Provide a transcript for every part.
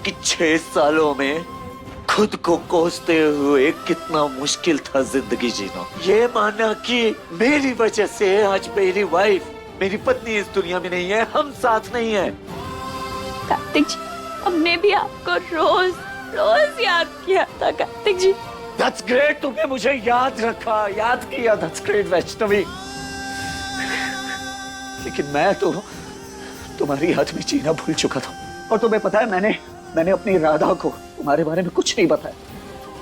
कि 6 सालों में खुद को कोसते हुए कितना मुश्किल था जिंदगी जीना। ये माना कि मेरी वजह से आज मेरी वाइफ, मेरी पत्नी इस दुनिया में नहीं है, हम साथ नहीं है। कार्तिक जी, हमने भी आपको रोज रोज याद किया था कार्तिक जी। That's great, तुमने मुझे याद रखा, याद किया। That's great Vaishnavi. लेकिन मैं तो तुम्हारी याद में जीना भूल चुका था। और तुम्हें पता है, मैंने अपनी राधा को तुम्हारे बारे में कुछ नहीं बताया।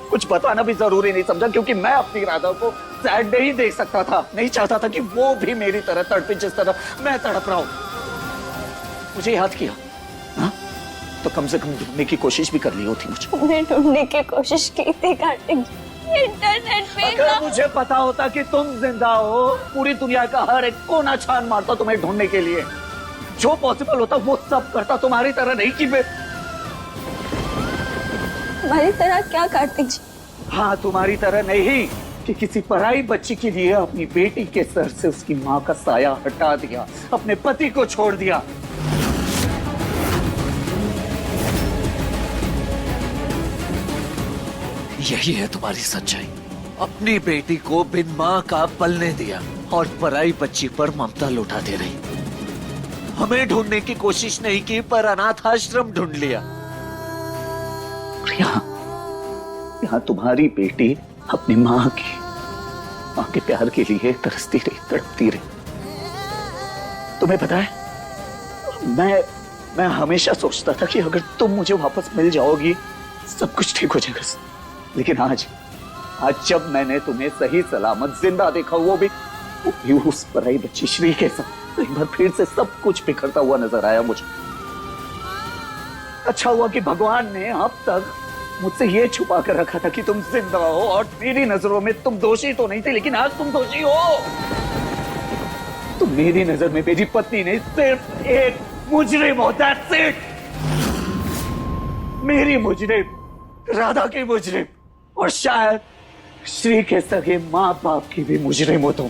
कुछ बताना भी जरूरी नहीं समझा, क्योंकि मैं अपनी राधा को सैड नहीं देख सकता था। नहीं चाहता था कि वो भी मेरी तरह तड़पे जिस तरह मैं तड़प रहा हूं। मुझे याद किया, हाँ? तो कम से कम ढूंढने की कोशिश भी कर ली होती मुझे। हमने ढूंढने की कोशिश की थी कार्तिक जी, इंटरनेट पे। अगर मुझे पता होता कि तुम जिंदा हो, पूरी दुनिया का हर एक कोना छान मारता तुम्हें ढूंढने के लिए। जो पॉसिबल होता वो सब करता, तुम्हारी तरह नहीं कि मैं। हमारी तरह क्या कार्तिक जी? हाँ, तुम्हारी तरह नहीं कि किसी पराई बच्ची के लिए अपनी बेटी के सर से उसकी माँ का साया हटा दिया, अपने पति को छोड़ दिया। यही है तुम्हारी सच्चाई। अपनी बेटी को बिन माँ का पलने दिया और पराई बच्ची पर ममता लुटा दे रही। हमें ढूंढने की कोशिश नहीं की, पर अनाथ आश्रम ढूंढ लिया। यहाँ तुम्हारी बेटी अपनी माँ के प्यार के लिए तरसती रही, तड़पती रही। तुम्हें पता है, मैं हमेशा सोचता था कि अगर तुम मुझे वापस मिल जाओगी सब कुछ ठीक हो जाएगा। लेकिन आज जब मैंने तुम्हें सही सलामत जिंदा देखा, वो भी उस पराई बच्ची श्री के साथ, तो एक बार फिर से सब कुछ बिखरता हुआ नजर आया मुझे। अच्छा हुआ कि भगवान ने अब तक मुझसे ये छुपा कर रखा था कि तुम जिंदा हो, और मेरी नजरों में तुम दोषी तो नहीं थे, लेकिन आज तुम दोषी हो। तुम मेरी नजर में मेरी पत्नी नहीं, सिर्फ एक मुजरिम हो। That's it। मेरी मुजरिम, राधा की मुजरिम, और शायद श्री के सगे माँ बाप की भी मुजरिम हो तुम।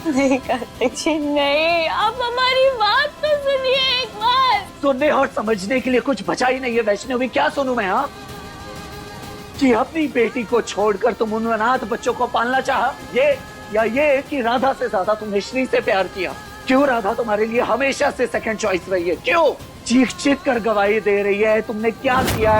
नहीं कार्तिक जी, नहीं, आप हमारी बात तो सुनिए एक बार। सुनने और समझने के लिए कुछ बचा ही नहीं है वैष्णवी। क्या सुनूं मैं? हाँ, कि अपनी बेटी को छोड़कर तुम उन अनाथ बच्चों को पालना चाहा, ये कि राधा से ज्यादा तुमने श्री से प्यार किया? क्यों राधा तुम्हारे लिए हमेशा से सेकंड चॉइस रही है? क्यों चीख चीख कर गवाही दे रही है? तुमने क्या किया है?